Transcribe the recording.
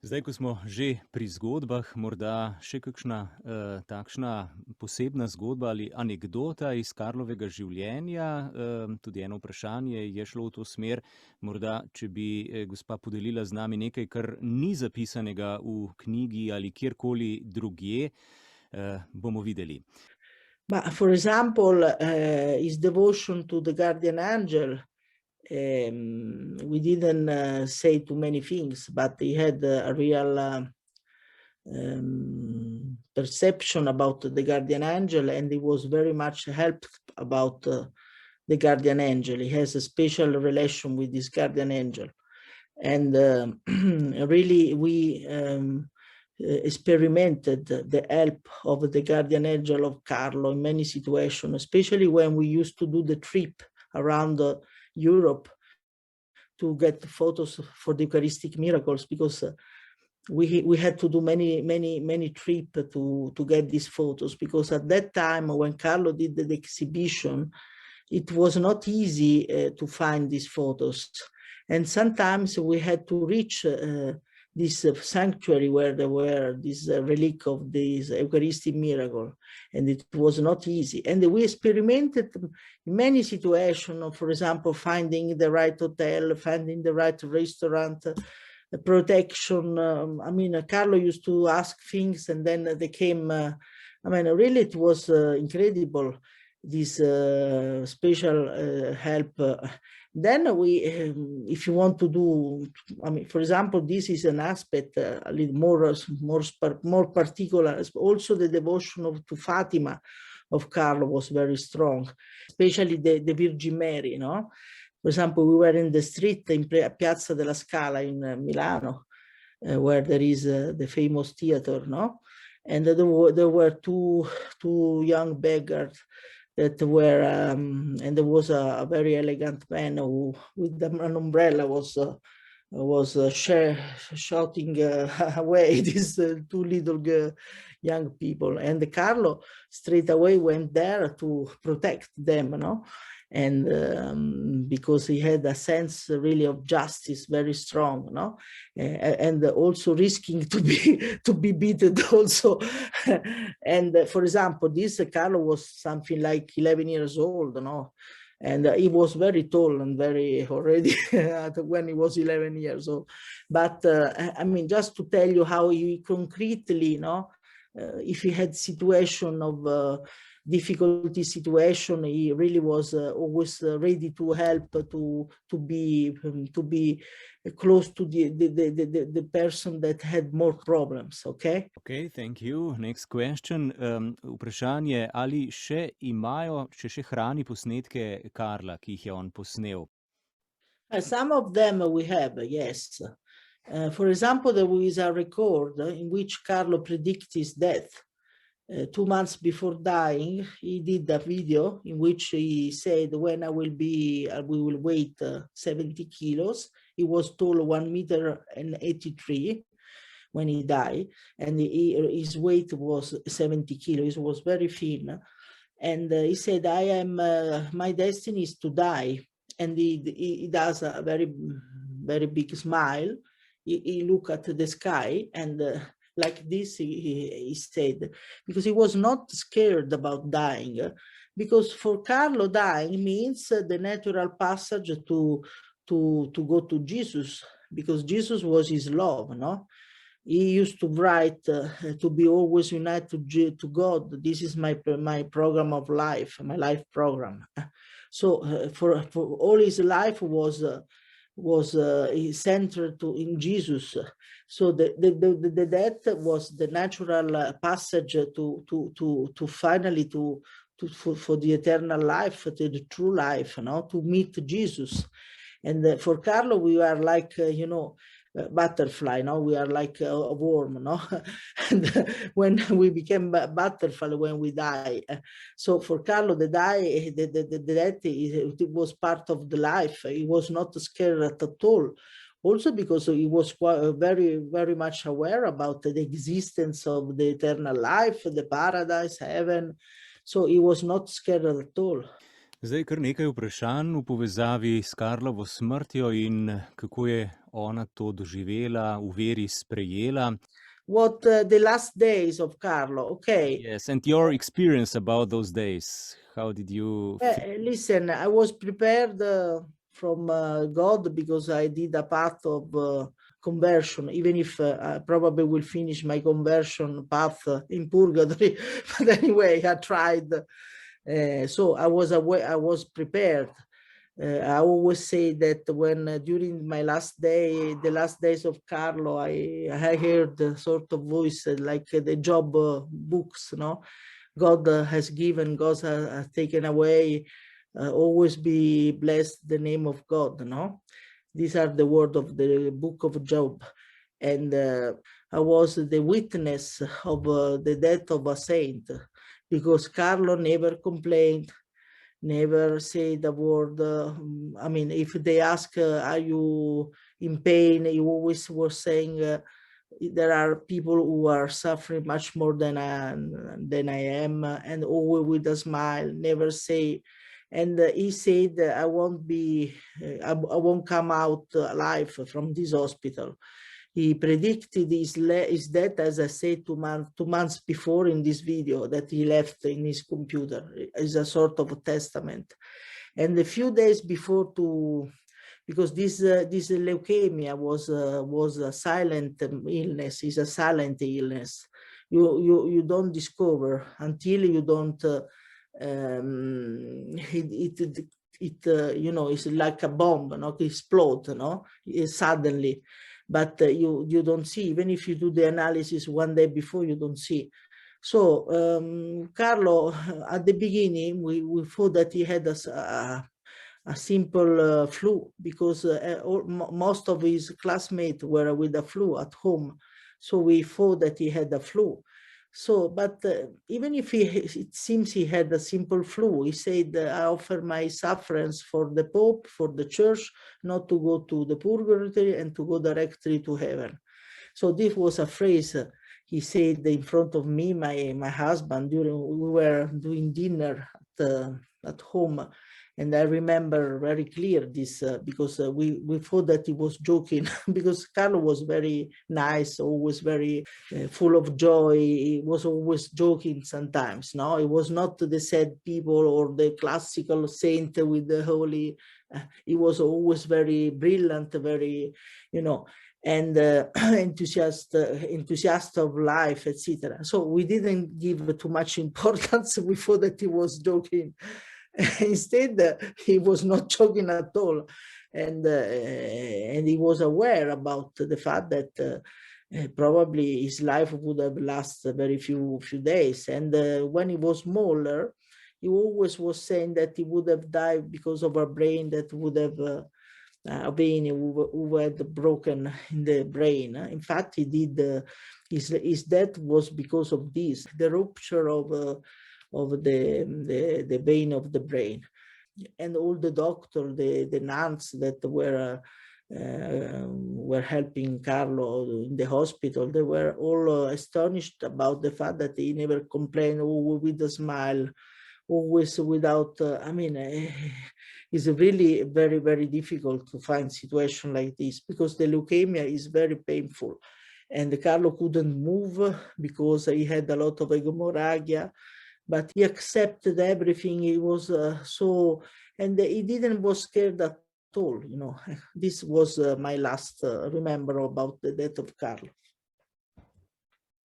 Zdaj, ko smo že pri zgodbah, morda še kakšna takšna posebna zgodba ali anekdota iz Carlovega življenja. Tudi eno vprašanje je šlo v to smer, morda, če bi gospa podelila z nami nekaj, kar ni zapisanega v knjigi ali kjerkoli drugje, bomo videli. For example, his devotion to the guardian angel. We didn't say too many things, but he had a real perception about the guardian angel, and he was very much helped about the guardian angel. He has a special relation with this guardian angel, and really we experimented the help of the guardian angel of Carlo in many situations, especially when we used to do the trip around Europe to get photos for the Eucharistic miracles, because we had to do many trips to get these photos, because at that time when Carlo did the exhibition, it was not easy to find these photos, and sometimes we had to reach this sanctuary where there were this relic of this Eucharistic miracle, and it was not easy. And we experimented in many situations, for example, finding the right hotel, finding the right restaurant, protection. Carlo used to ask things, and then they came. Really, it was incredible, this special help. Then we, if you want to do, for example, this is an aspect a little more particular. Also, the devotion to Fatima of Carlo was very strong, especially the Virgin Mary. No, for example, we were in the street in Piazza della Scala in Milano, where there is the famous theater. No, and there were two young beggars that were, and there was a very elegant man who, with an umbrella, was shouting away these two little young people. And Carlo straight away went there to protect them, no? And because he had a sense really of justice very strong, no, and also risking to be beaten also. And for example, this Carlo was something like 11 years old, no, and he was very tall and very already when he was 11 years old. But just to tell you how he concretely, no, if he had situation of difficulty situation, he really was always ready to help, to be close to the person that had more problems. Okay, thank you. Next question. Vprašanje, ali še hrani posnetke Carla, ki jih je on posnel? Some of them we have, yes. For example, there is a record in which Carlo predicts his death. 2 months before dying, he did a video in which he said, when I will weigh 70 kilos. He was tall 1.83 meters when he died, and his weight was 70 kilos. He was very thin, and he said, my destiny is to die. And he does a very, very big smile. He look at the sky, and like this, he said, because he was not scared about dying, because for Carlo, dying means the natural passage to go to Jesus, because Jesus was his love, no? He used to write to be always united to God. This is my program of life, my life program. So for all his life was centered in Jesus. So the death was the natural passage to finally for the eternal life, to the true life, no? To meet Jesus. And for Carlo, we are like butterfly, no? We are like a worm, no? And when we became butterfly when we die. So for Carlo, the death it was part of the life. He was not scared at all. Also because he was very, very much aware about the existence of the eternal life, the paradise, heaven. So he was not scared at all. Zdaj kar nekaj vprašanj v povezavi s Carlovo smrtjo in kako je ona to doživela, v veri sprejela. What the last days of Carlo, okay. Yes, and your experience about those days, how did you feel? Listen, I was prepared from God because I did a path of conversion, even if I probably will finish my conversion path in purgatory. But anyway, I tried. So I was aware, I was prepared. I always say that when during my last day, the last days of Carlo, I heard a sort of voice like the Job books, no? God has given, God has taken away. Always be blessed the name of God, no? These are the words of the book of Job. And I was the witness of the death of a saint, because Carlo never complained, never say the word. I mean, if they ask, are you in pain? He always was saying, there are people who are suffering much more than I am, and always with a smile, never say. And he said, I won't be, I won't come out alive from this hospital. He predicted his death, as I said, 2 months before in this video that he left in his computer. It's a sort of a testament. And a few days before because this leukemia was a silent illness, is a silent illness. You don't discover until you don't, you know, it's like a bomb, no? It explode, no? Suddenly. But you don't see, even if you do the analysis one day before, you don't see. So Carlo, at the beginning, we thought that he had a simple flu, because most of his classmates were with the flu at home. So we thought that he had the flu. So, but even if it seems he had a simple flu, he said, I offer my sufferance for the Pope, for the Church, not to go to the purgatory and to go directly to heaven. So this was a phrase he said in front of me, my husband, during we were doing dinner at home. And I remember very clear this because we thought that he was joking, because Carlo was very nice, always very full of joy. He was always joking sometimes. No, it was not the sad people or the classical saint with the holy. He was always very brilliant, very, you know, and enthusiast of life, etc. So we didn't give too much importance. We thought that he was joking. Instead, he was not joking at all, and he was aware about the fact that probably his life would have lasted very few days. And when he was smaller, he always was saying that he would have died because of a brain that would have a vein who had broken in the brain. In fact, he did. His death was because of this, the rupture of the vein of the brain. And all the doctors, the nuns that were helping Carlo in the hospital, they were all astonished about the fact that he never complained, with a smile, always without, I mean, it's really very, very difficult to find situation like this, because the leukemia is very painful. And Carlo couldn't move because he had a lot of hemorrhagia, but he accepted everything. He was and he didn't was scared at all, you know. This was my last remember about the death of Carlo.